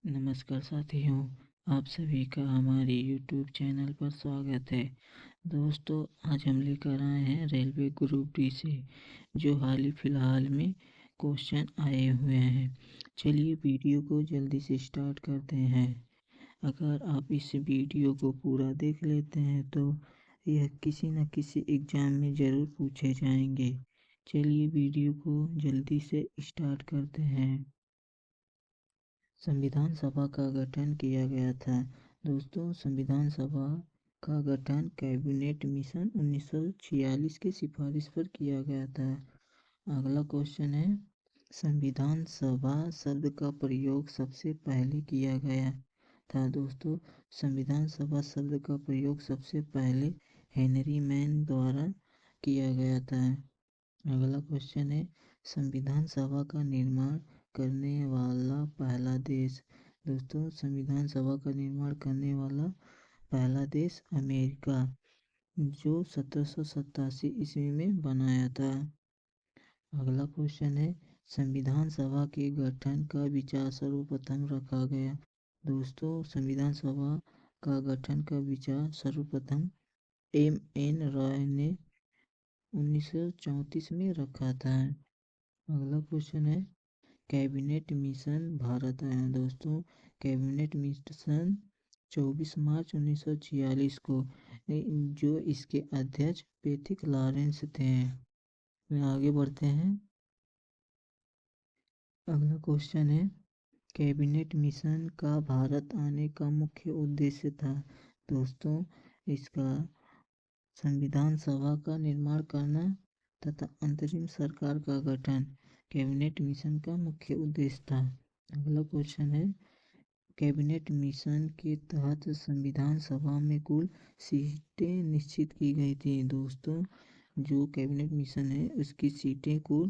नमस्कार साथियों, आप सभी का हमारे YouTube चैनल पर स्वागत है। दोस्तों, आज हम लेकर आए हैं रेलवे ग्रुप डी से जो हाल ही फिलहाल में क्वेश्चन आए हुए हैं। चलिए वीडियो को जल्दी से स्टार्ट करते हैं। अगर आप इस वीडियो को पूरा देख लेते हैं तो यह किसी न किसी एग्ज़ाम में ज़रूर पूछे जाएंगे। चलिए वीडियो को जल्दी से स्टार्ट करते हैं। संविधान सभा का गठन किया गया था। दोस्तों, संविधान सभा का गठन कैबिनेट मिशन 1946 की सिफारिश पर किया गया था। अगला क्वेश्चन है, संविधान सभा शब्द का प्रयोग सबसे पहले किया गया था। दोस्तों, संविधान सभा शब्द का प्रयोग सबसे पहले हेनरी मैन द्वारा किया गया था। अगला क्वेश्चन है, संविधान सभा का निर्माण करने वाला पहला देश। दोस्तों, संविधान सभा का निर्माण करने वाला पहला देश अमेरिका, जो 1787 ईस्वी में बनाया था। अगला क्वेश्चन है, संविधान सभा के गठन का विचार सर्वप्रथम रखा गया। दोस्तों, संविधान सभा का गठन का विचार सर्वप्रथम M.N. रॉय ने 1934 में रखा था। अगला क्वेश्चन है, कैबिनेट मिशन भारत आया। दोस्तों, कैबिनेट मिशन 24 मार्च 1946 को, जो इसके अध्यक्ष पैट्रिक लॉरेंस थे। आगे बढ़ते हैं। अगला क्वेश्चन है, कैबिनेट मिशन का भारत आने का मुख्य उद्देश्य था। दोस्तों, इसका संविधान सभा का निर्माण करना तथा अंतरिम सरकार का गठन कैबिनेट मिशन का मुख्य उद्देश्य था। अगला क्वेश्चन है, कैबिनेट मिशन के तहत संविधान सभा में कुल सीटें निश्चित की गई थी। दोस्तों, जो कैबिनेट मिशन है उसकी सीटें कुल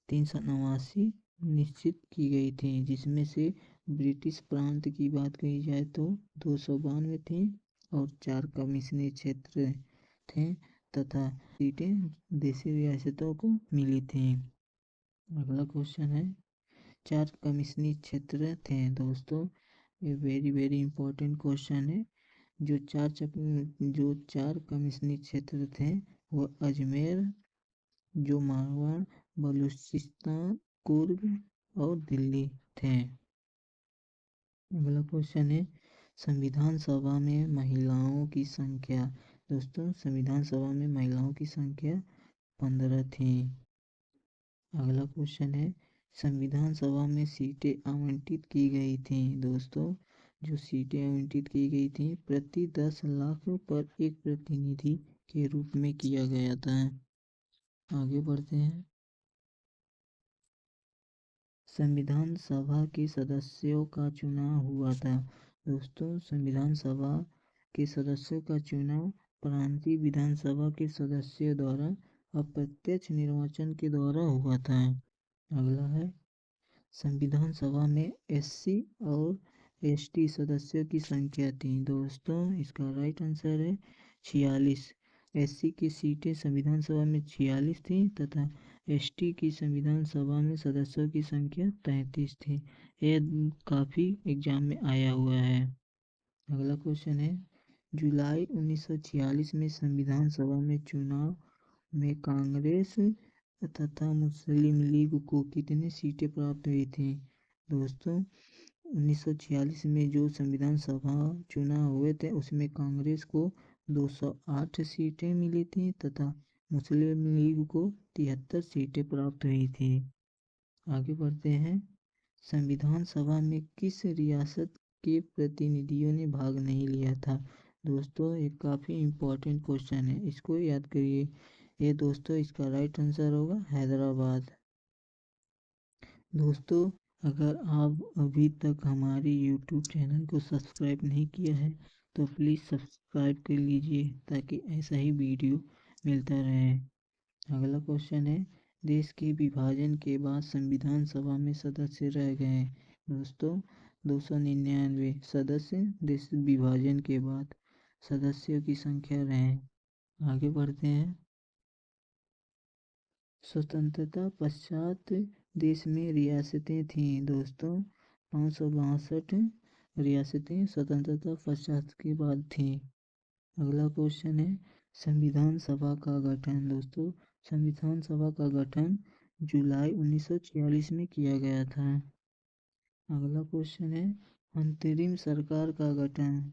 389 निश्चित की गई थी, जिसमें से ब्रिटिश प्रांत की बात कही जाए तो 292 थी और 4 कमीशनी क्षेत्र थे तथा सीटें देशी रियासतों को मिली थी। अगला क्वेश्चन है, 4 कमीशनी क्षेत्र थे। दोस्तों, ये वेरी इंपॉर्टेंट क्वेश्चन है। जो चार कमीशनी क्षेत्र थे वो अजमेर, जो मारवाड़, बलूचिस्तान, कुर्ग और दिल्ली थे। अगला क्वेश्चन है, संविधान सभा में महिलाओं की संख्या। दोस्तों, संविधान सभा में महिलाओं की संख्या 15 थी। अगला क्वेश्चन है, संविधान सभा में सीटें आवंटित की गई थी। दोस्तों, जो सीटें आवंटित की गई थी प्रति 10 लाख पर एक प्रतिनिधि के रूप में किया गया था। आगे बढ़ते हैं। संविधान सभा के सदस्यों का चुनाव हुआ था। दोस्तों, संविधान सभा के सदस्यों का चुनाव प्रांतीय विधानसभा के सदस्यों द्वारा अप्रत्यक्ष निर्वाचन के द्वारा हुआ था। अगला है, संविधान सभा में SC और ST सदस्यों की संख्या थी। दोस्तों, इसका राइट आंसर है 46। SC की सीटें संविधान सभा में 46 थी तथा ST की संविधान सभा में सदस्यों की संख्या 33 थी। यह काफ़ी एग्जाम में आया हुआ है। अगला क्वेश्चन है, जुलाई 1946 में संविधान सभा में चुनाव में कांग्रेस तथा मुस्लिम लीग को कितनी सीटें प्राप्त हुई थी। दोस्तों, 1946 में जो संविधान सभा चुनाव हुए थे उसमें कांग्रेस को 208 सीटें मिली थी तथा मुस्लिम लीग को 73 सीटें प्राप्त हुई थी। आगे बढ़ते हैं। संविधान सभा में किस रियासत के प्रतिनिधियों ने भाग नहीं लिया था। दोस्तों, एक काफ़ी इम्पोर्टेंट क्वेश्चन है, इसको याद करिए। ये दोस्तों, इसका राइट आंसर होगा हैदराबाद। दोस्तों, अगर आप अभी तक हमारे YouTube चैनल को सब्सक्राइब नहीं किया है तो प्लीज़ सब्सक्राइब कर लीजिए ताकि ऐसा ही वीडियो मिलता रहे। अगला क्वेश्चन है, देश के विभाजन के बाद संविधान सभा में सदस्य रह गए। दोस्तों, 299 सदस्य देश विभाजन के बाद सदस्यों की संख्या रहे। आगे बढ़ते हैं। स्वतंत्रता पश्चात देश में रियासतें थीं। दोस्तों, 562 रियासतें स्वतंत्रता पश्चात के बाद थी। अगला क्वेश्चन है संविधान सभा का गठन। दोस्तों संविधान सभा का गठन जुलाई 1946 में किया गया था। अगला क्वेश्चन है अंतरिम सरकार का गठन।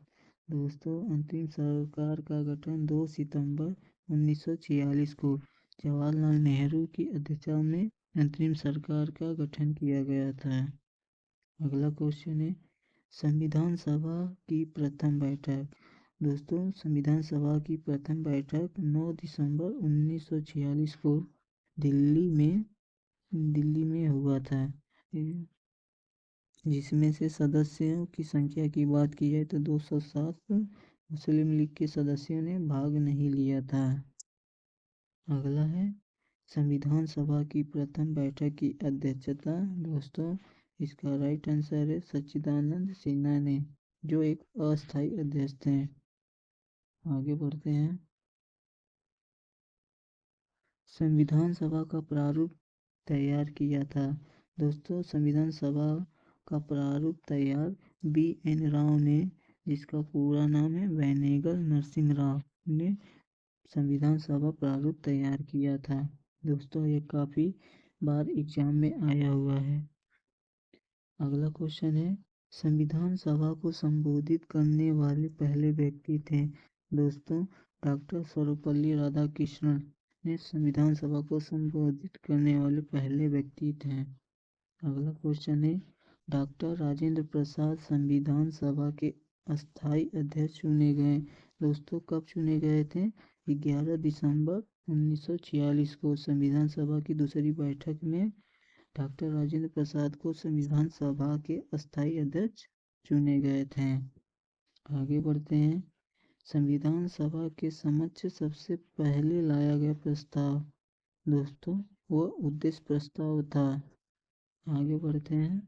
दोस्तों अंतरिम सरकार का गठन 2 सितंबर 1946 को जवाहरलाल नेहरू की अध्यक्षता में अंतरिम सरकार का गठन किया गया था। अगला क्वेश्चन है संविधान सभा की प्रथम बैठक। दोस्तों संविधान सभा की प्रथम बैठक 9 दिसंबर 1946 को दिल्ली में हुआ था, जिसमें से सदस्यों की संख्या की बात की जाए तो 207 मुस्लिम लीग के सदस्यों ने भाग नहीं लिया था। अगला है संविधान सभा की प्रथम बैठक की अध्यक्षता। दोस्तों इसका राइट आंसर है सच्चिदानंद सिन्हा ने, जो एक अस्थायी अध्यक्ष थे। आगे बढ़ते हैं संविधान सभा का प्रारूप तैयार किया था। दोस्तों संविधान सभा का प्रारूप तैयार B.N. राव ने, जिसका पूरा नाम है वेनेगल नरसिंह राव ने संविधान सभा प्रारूप तैयार किया था। दोस्तों ये काफ़ी बार एग्जाम में आया हुआ है। अगला क्वेश्चन है संविधान सभा को संबोधित करने वाले पहले व्यक्ति थे। दोस्तों डॉक्टर सर्वपल्ली राधाकृष्णन ने संविधान सभा को संबोधित करने वाले पहले व्यक्ति थे। अगला क्वेश्चन है डॉक्टर राजेंद्र प्रसाद संविधान सभा के अस्थायी अध्यक्ष चुने गए। दोस्तों कब चुने गए थे? 11 दिसंबर 1946 को संविधान सभा की दूसरी बैठक में डॉक्टर राजेंद्र प्रसाद को संविधान सभा के अस्थायी अध्यक्ष चुने गए थे। आगे बढ़ते हैं संविधान सभा के समक्ष सबसे पहले लाया गया प्रस्ताव। दोस्तों वो उद्देश्य प्रस्ताव था। आगे बढ़ते हैं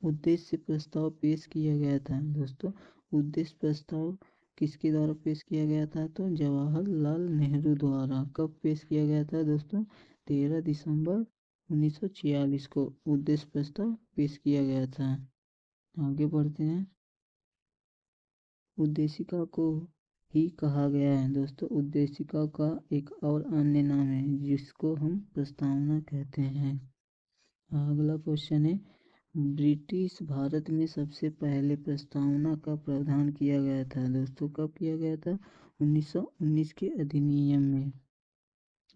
उद्देश्य प्रस्ताव पेश किया गया था। दोस्तों उद्देश्य प्रस्ताव किसके द्वारा पेश किया गया था? तो जवाहरलाल नेहरू द्वारा। कब पेश किया गया था दोस्तों? 13 दिसंबर 1946 को उद्देश्य प्रस्ताव पेश किया गया था। आगे बढ़ते हैं उद्देशिका को ही कहा गया है। दोस्तों उद्देशिका का एक और अन्य नाम है जिसको हम प्रस्तावना कहते हैं। अगला क्वेश्चन है ब्रिटिश भारत में सबसे पहले प्रस्तावना का प्रावधान किया गया था। दोस्तों कब किया गया था? 1919 के अधिनियम में।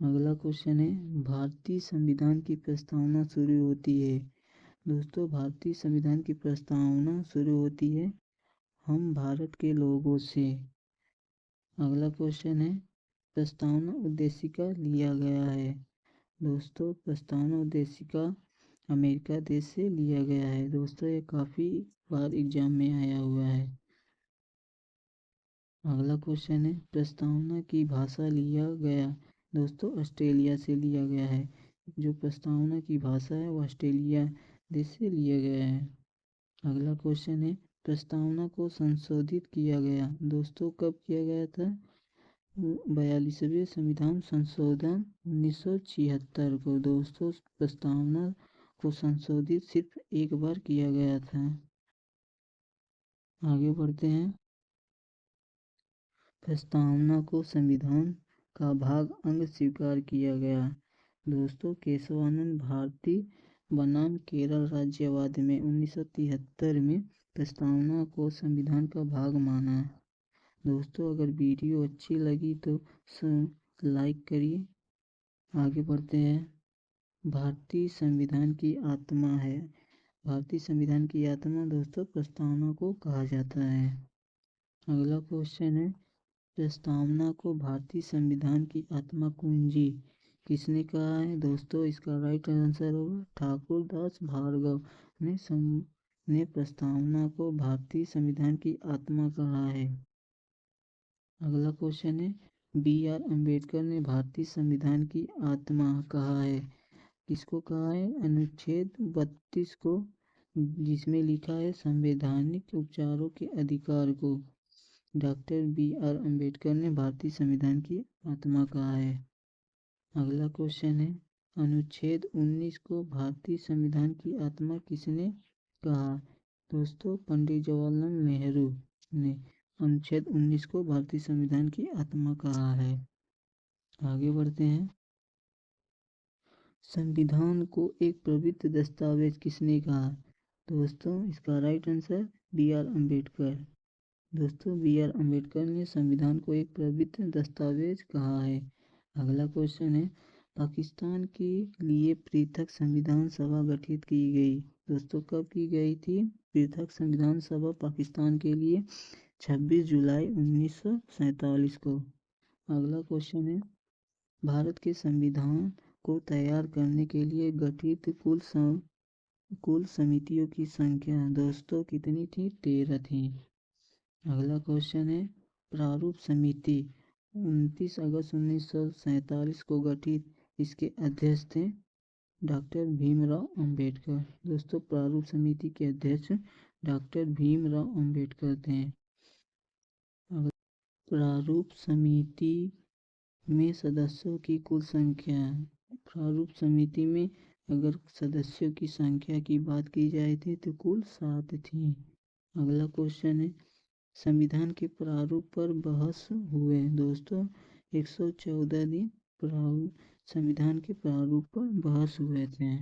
अगला क्वेश्चन है भारतीय संविधान की प्रस्तावना शुरू होती है। दोस्तों भारतीय संविधान की प्रस्तावना शुरू होती है हम भारत के लोगों से। अगला क्वेश्चन है प्रस्तावना उद्देशिका लिया गया है। दोस्तों प्रस्तावना उद्देशिका अमेरिका देश से लिया गया है। दोस्तों ये काफ़ी बार एग्जाम में आया हुआ है। अगला क्वेश्चन है प्रस्तावना की भाषा लिया गया। दोस्तों ऑस्ट्रेलिया से लिया गया है। जो प्रस्तावना की भाषा है वो ऑस्ट्रेलिया देश से लिया गया है। अगला क्वेश्चन है प्रस्तावना को संशोधित किया गया। दोस्तों कब किया गया था? 42वें संविधान संशोधन 1976 को। दोस्तों प्रस्तावना को संशोधित सिर्फ एक बार किया गया था। आगे बढ़ते हैं प्रस्तावना को संविधान का भाग अंग स्वीकार किया गया। दोस्तों केशवानंद भारती बनाम केरल राज्यवाद में 1973 में प्रस्तावना को संविधान का भाग माना। दोस्तों अगर वीडियो अच्छी लगी तो लाइक करिए। आगे बढ़ते हैं भारतीय संविधान की आत्मा है। भारतीय संविधान की आत्मा दोस्तों प्रस्तावना को कहा जाता है। अगला क्वेश्चन है प्रस्तावना को भारतीय संविधान की आत्मा कुंजी किसने कहा है? दोस्तों इसका राइट आंसर होगा ठाकुर दास भार्गव ने प्रस्तावना को भारतीय संविधान की आत्मा कहा है। अगला क्वेश्चन है B.R. अम्बेडकर ने भारतीय संविधान की आत्मा कहा है। किसको कहा है? अनुच्छेद 32 को, जिसमें लिखा है संवैधानिक उपचारों के अधिकार को डॉक्टर B.R. अम्बेडकर ने भारतीय संविधान की आत्मा कहा है। अगला क्वेश्चन है अनुच्छेद 19 को भारतीय संविधान की आत्मा किसने कहा? दोस्तों पंडित जवाहरलाल नेहरू ने अनुच्छेद 19 को भारतीय संविधान की आत्मा कहा है। आगे बढ़ते हैं। संविधान को एक पवित्र दस्तावेज किसने कहा? दोस्तों इसका right answer B R Ambedkar. दोस्तों बी आर अम्बेडकर ने संविधान को एक पवित्र दस्तावेज कहा है। अगला क्वेश्चन है, पाकिस्तान के लिए पृथक संविधान सभा गठित की गई। दोस्तों कब की गई थी पृथक संविधान सभा पाकिस्तान के लिए? 26 जुलाई 1947 को। अगला क्वेश्चन है, भारत के संविधान को तैयार करने के लिए गठित कुल समितियों की संख्या दोस्तों कितनी थी? 13 थी। अगला क्वेश्चन है, प्रारूप समिति 29 अगस्त 1947 को गठित, इसके अध्यक्ष थे डॉक्टर भीमराव अंबेडकर। दोस्तों प्रारूप समिति के अध्यक्ष डॉक्टर भीमराव अंबेडकर थे। प्रारूप समिति में सदस्यों की कुल संख्या, प्रारूप समिति में अगर सदस्यों की संख्या की बात की जाए थी तो कुल 7 थी। अगला क्वेश्चन है, संविधान के प्रारूप पर बहस हुए। दोस्तों 114 दिन संविधान के प्रारूप पर बहस हुए थे।